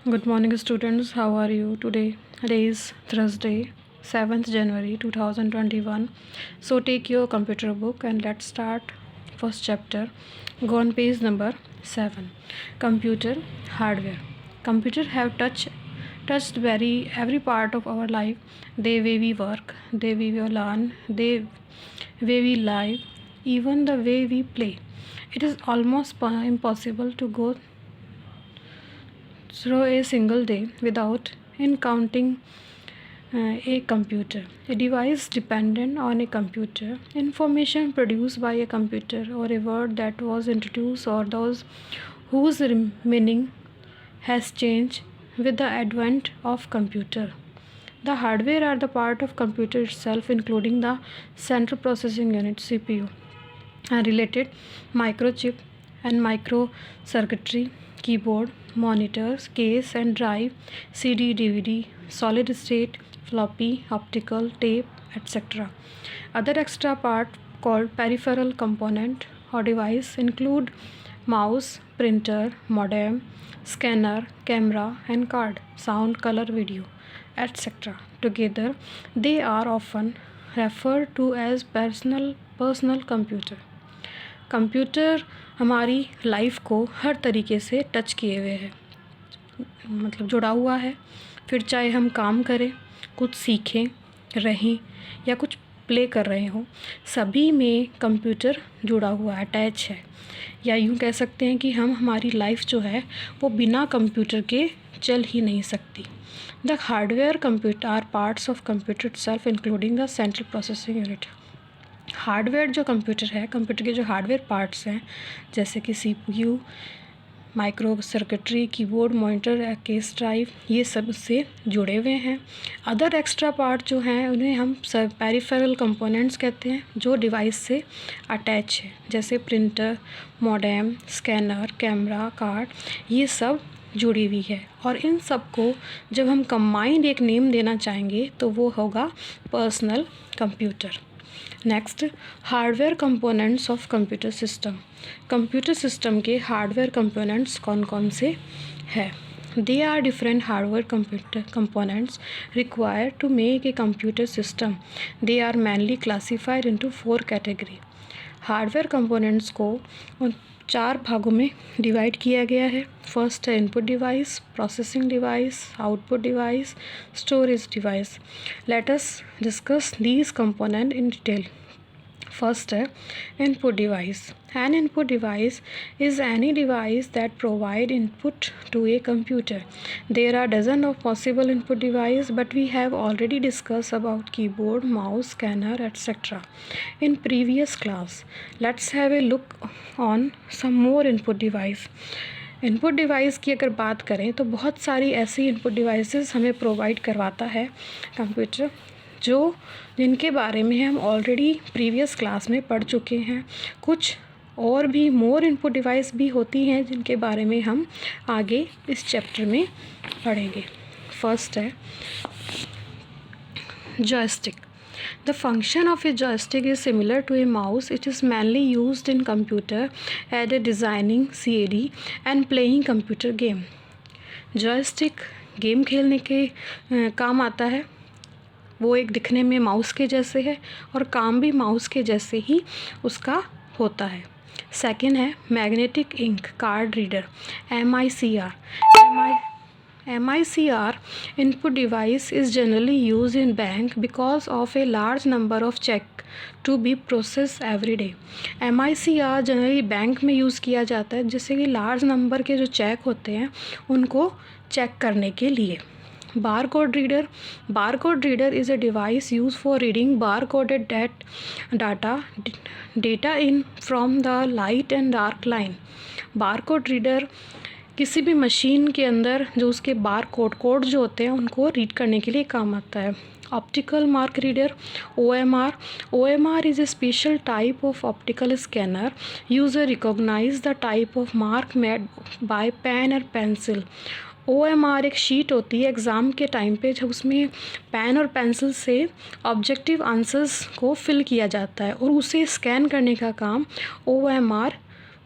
Good morning, students. How are you today? Today is Thursday, 7th January 2021. So, take your computer book and let's start first chapter. Go on page number 7. Computer hardware. Computer have touched every part of our life. The way we work, the way we learn, the way we live, even the way we play. It is almost impossible to go through a single day without encountering a computer, a device dependent on a computer, information produced by a computer, or a word that was introduced, or those whose meaning has changed with the advent of computer. The hardware are the part of computer itself, including the central processing unit (CPU) and related microchip and microcircuitry, keyboard, monitors, case and drive, CD, DVD, solid state, floppy, optical, tape, etc. Other extra part called peripheral component or device include mouse, printer, modem, scanner, camera and card, sound, color, video, etc. Together, they are often referred to as personal computer. Computer हमारी life को हर तरीके से touch किए हुए है, मतलब जुड़ा हुआ है। फिर चाहे हम काम करें, कुछ सीखें, रहें या कुछ प्ले कर रहे हों, सभी में कंप्यूटर जुड़ा हुआ अटैच है। या यूँ कह सकते हैं कि हमारी लाइफ जो है वो बिना कंप्यूटर के चल ही नहीं सकती। The hardware computer are parts of computer itself including the central processing unit. Hardware जो कंप्यूटर है, कंप्यूटर के जो हार्डवेयर पार्ट्स हैं जैसे कि CPU, micro circuitry, keyboard, monitor, case drive, ये सब उससे जुड़े हुए हैं। अदर एक्स्ट्रा पार्ट जो हैं उन्हें हम सब पेरिफेरल कंपोनेंट्स कहते हैं, जो डिवाइस से अटैच है, जैसे printer, modem, scanner, camera, card, ये सब जुड़ी हुई है। और इन सब को जब हम कंबाइंड एक नेम देना चाहेंगे तो वो होगा personal computer. Next, hardware components of computer system. Computer system के हार्डवेयर कंपोनेंट्स कौन कौन से हैं? They are different hardware computer components required to make a computer system. They are mainly classified into 4 category. Hardware components को 4 भागों में divide किया गया है। फर्स्ट है input device, processing device, output device, storage device. Let us discuss these component in detail. First है input device. An input device is any device that provide input to a computer. There are dozen of possible input device, but we have already discussed about keyboard, mouse, scanner, etc. in previous class. Let's have a look on some more input device. Input device की अगर बात करें तो बहुत सारी ऐसी input devices हमें provide करवाता है कंप्यूटर, जिनके बारे में हम ऑलरेडी प्रीवियस क्लास में पढ़ चुके हैं। कुछ और भी मोर इनपुट डिवाइस भी होती हैं जिनके बारे में हम आगे इस चैप्टर में पढ़ेंगे। फर्स्ट है joystick. The function of a joystick is similar to a mouse. It is mainly used in computer as a designing CAD and playing computer game. Joystick game खेलने के काम आता है। वो एक दिखने में माउस के जैसे है और काम भी माउस के जैसे ही उसका होता है। सेकेंड है magnetic ink card reader, MICR. MICR input device is generally used in bank because of a large number of check to be processed every day. MICR generally bank में यूज़ किया जाता है, जैसे कि लार्ज नंबर के जो check होते हैं उनको चेक करने के लिए। Barcode reader. Barcode reader is a device used for reading barcoded data in from the light and dark line. Barcode reader किसी भी मशीन के अंदर जो उसके कोड जो होते हैं उनको रीड करने के लिए काम आता है। Optical mark reader, OMR. OMR is a special type of optical scanner. User recognize the type of mark made by pen or pencil. OMR एक शीट होती है एग्ज़ाम के टाइम पे, जब उसमें पेन और पेंसिल से ऑब्जेक्टिव आंसर्स को फिल किया जाता है और उसे स्कैन करने का काम OMR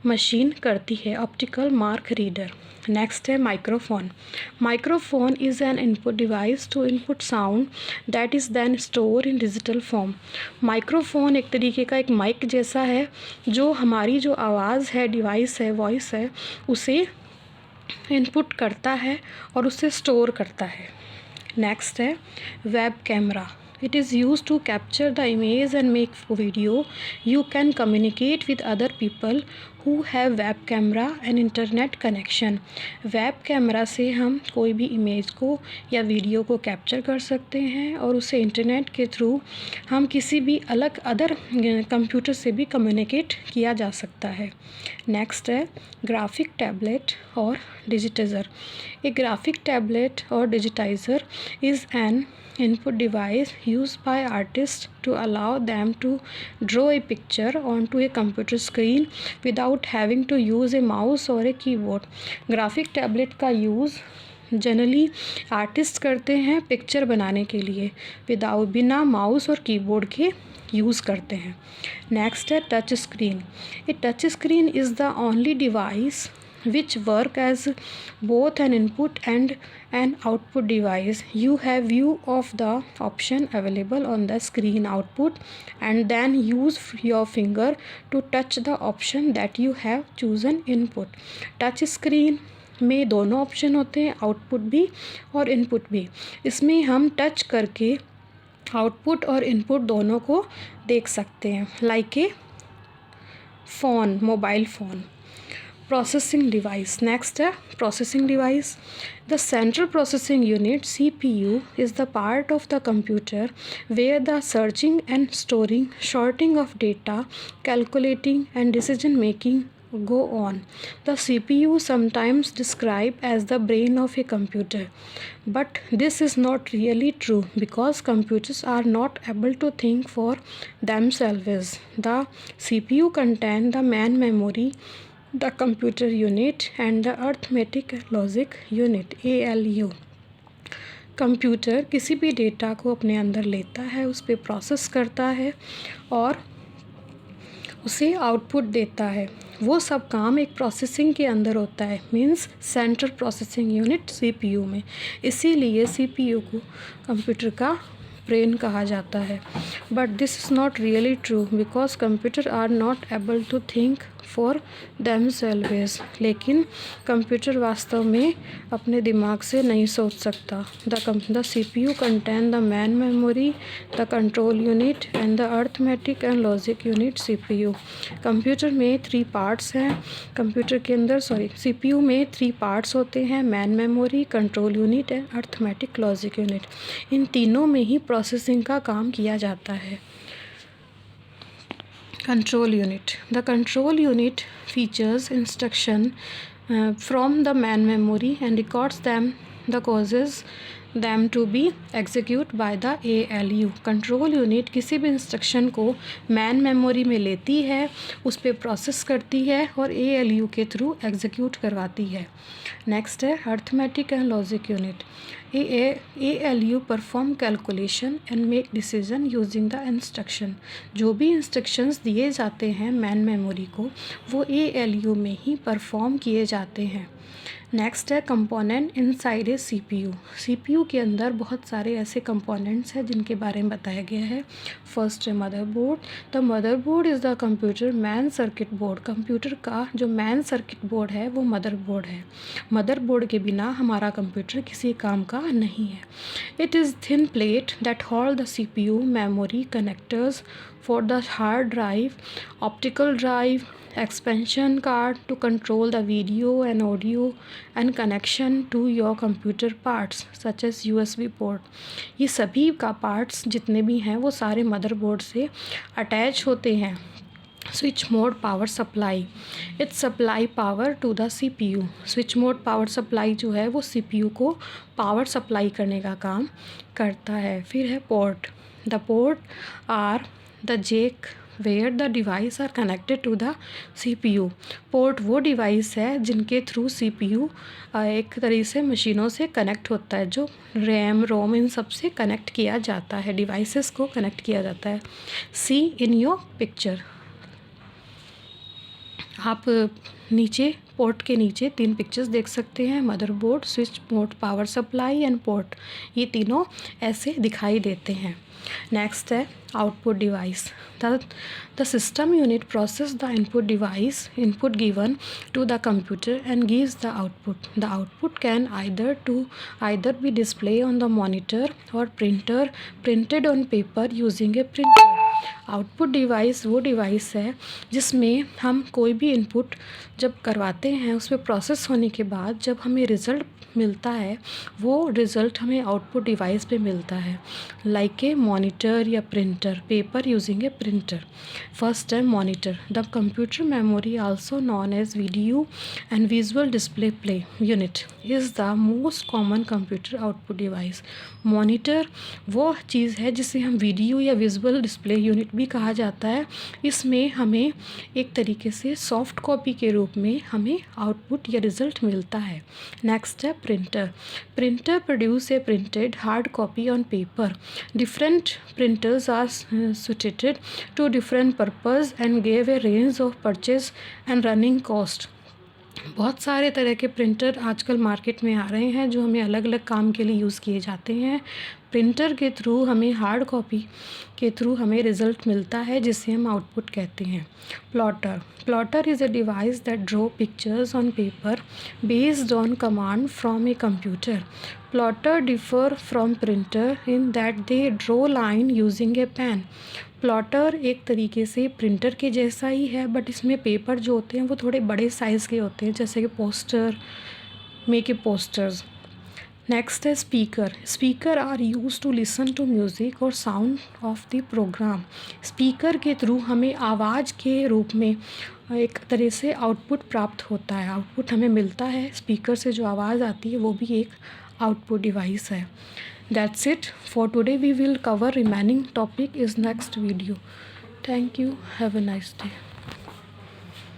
मशीन करती है, ऑप्टिकल मार्क रीडर। नेक्स्ट है microphone. Microphone is an input device to input sound that is then store in digital form. Microphone एक तरीके का एक माइक जैसा है जो हमारी जो आवाज़ है, डिवाइस है, वॉइस है, उसे इनपुट करता है और उसे स्टोर करता है। नेक्स्ट है web camera. It is used to capture the image and make video. You can communicate with other people who have web camera and internet connection. Web camera से हम कोई भी इमेज को या वीडियो को कैप्चर कर सकते हैं और उसे इंटरनेट के थ्रू हम किसी भी अदर कंप्यूटर से भी कम्युनिकेट किया जा सकता है। नेक्स्ट है ग्राफिक टैबलेट और डिजिटाइज़र। ए ग्राफिक टैबलेट और digitiser is an input device used by artists to allow them to draw a picture onto a computer screen without having to use a mouse or a keyboard. Graphic tablet का use generally artist करते हैं picture बनाने के लिए, बिना mouse और keyboard के use करते हैं। नेक्स्ट है touch screen. A touch screen is the only device which work as both an input and an output device. You have view of the option available on the screen output and then use your finger to touch the option that you have chosen input. Touch screen में दोनों option होते हैं, output भी और input भी। इसमें हम touch करके आउटपुट और इनपुट दोनों को देख सकते हैं, like a phone, mobile phone. Processing device. Next है processing device. The central processing unit CPU is the part of the computer where the searching and storing, sorting of data, calculating and decision making go on. The CPU sometimes described as the brain of a computer, but this is not really true because computers are not able to think for themselves. The CPU contains the main memory, the computer unit and the arithmetic logic unit ALU. Computer किसी भी data को अपने अंदर लेता है, उस पर process करता है और उसे आउटपुट देता है। वो सब काम एक प्रोसेसिंग के अंदर होता है, means central processing unit CPU में। इसीलिए CPU को कंप्यूटर का ब्रेन कहा जाता है। But this is not really true because computer are not able to think for themselves. लेकिन कंप्यूटर वास्तव में अपने दिमाग से नहीं सोच सकता। The CPU contain the main memory, the control unit and the arithmetic and logic unit CPU। Computer में 3 पार्ट्स हैं। कंप्यूटर के अंदर CPU में 3 पार्ट्स होते हैं, main memory, control unit and arithmetic logic unit. इन तीनों में ही प्रोसेसिंग का काम किया जाता है। Control unit. The control unit features instruction from the main memory and records them, the causes them to be executed by the ALU. Control unit किसी भी इंस्ट्रक्शन को मैन मेमोरी में लेती है, उस पर प्रोसेस करती है और ALU के थ्रू एग्जीक्यूट करवाती है। नेक्स्ट है arithmetic and logic unit. ALU perform calculation and make decision using the instruction. जो भी इंस्ट्रक्शंस दिए जाते हैं मैन मेमोरी को, वो ALU में ही परफॉर्म किए जाते हैं। नेक्स्ट है component inside a CPU। CPU के अंदर बहुत सारे ऐसे कंपोनेंट्स हैं जिनके बारे में बताया गया है। फर्स्ट है motherboard. The motherboard is the computer man circuit board. Computer का जो मैन सर्किट बोर्ड है वो मदरबोर्ड है। मदरबोर्ड के बिना हमारा कंप्यूटर किसी काम का नहीं है। It is thin plate that hold the CPU, memory, connectors for the hard drive, optical drive, expansion card to control the video and audio and connection to your computer parts such as USB port. ये सभी का parts जितने भी हैं वो सारे motherboard से attach होते हैं। Switch mode power supply, it supply power to the CPU। Switch mode power supply जो है वो CPU को पावर सप्लाई करने का काम करता है। फिर है port. The port are the jack where the device are connected to the CPU. Port वो डिवाइस है जिनके थ्रू CPU एक तरीके से मशीनों से कनेक्ट होता है, जो रैम रोम इन सब से कनेक्ट किया जाता है, डिवाइसेस को कनेक्ट किया जाता है। सी इन योर पिक्चर। आप नीचे पोर्ट के नीचे 3 पिक्चर्स देख सकते हैं, motherboard, switch board, power supply and port, ये तीनों ऐसे दिखाई देते हैं। नेक्स्ट है output device. The system unit process the input given to the computer and gives the output. The output can either be display on the monitor और printed on paper using a printer. Output device वो device है जिसमें हम कोई भी input जब करवाते हैं, उसमें प्रोसेस होने के बाद जब हमें रिज़ल्ट मिलता है, वो रिज़ल्ट हमें आउटपुट डिवाइस पे मिलता है, लाइक ए मॉनिटर या printer, paper using a printer. First है monitor. The computer memory also known as video and visual display play unit is the most common computer output device. Monitor वो चीज़ है जिसे हम वीडियो या visual display unit भी कहा जाता है। इसमें हमें एक तरीके से सॉफ्ट कॉपी के रूप में हमें आउटपुट या रिज़ल्ट मिलता है। नेक्स्ट है printer. Printer produce a printed hard copy on paper. Different printers are suited to different purpose and gave a range of purchase and running cost। बहुत सारे तरह के प्रिंटर आजकल मार्केट में आ रहे हैं जो हमें अलग अलग काम के लिए यूज़ किए जाते हैं। प्रिंटर के थ्रू हमें हार्ड कॉपी के थ्रू हमें रिज़ल्ट मिलता है जिसे हम आउटपुट कहते हैं। Plotter is a device that draw pictures on paper based on command from a computer. Plotter differ from printer in that they draw line using a pen. Plotter एक तरीके से प्रिंटर के जैसा ही है, बट इसमें paper जो होते हैं वो थोड़े बड़े साइज़ के होते हैं, जैसे कि पोस्टर्स। नेक्स्ट है speaker. Speaker are use to listen to music और sound of the program. Speaker के थ्रू हमें आवाज़ के रूप में एक तरह से आउटपुट प्राप्त होता है, आउटपुट हमें मिलता है। स्पीकर से जो आवाज़ आती है वो भी एक आउटपुट डिवाइस है। That's it for today. We will cover remaining topic is next video. Thank you. Have a nice day.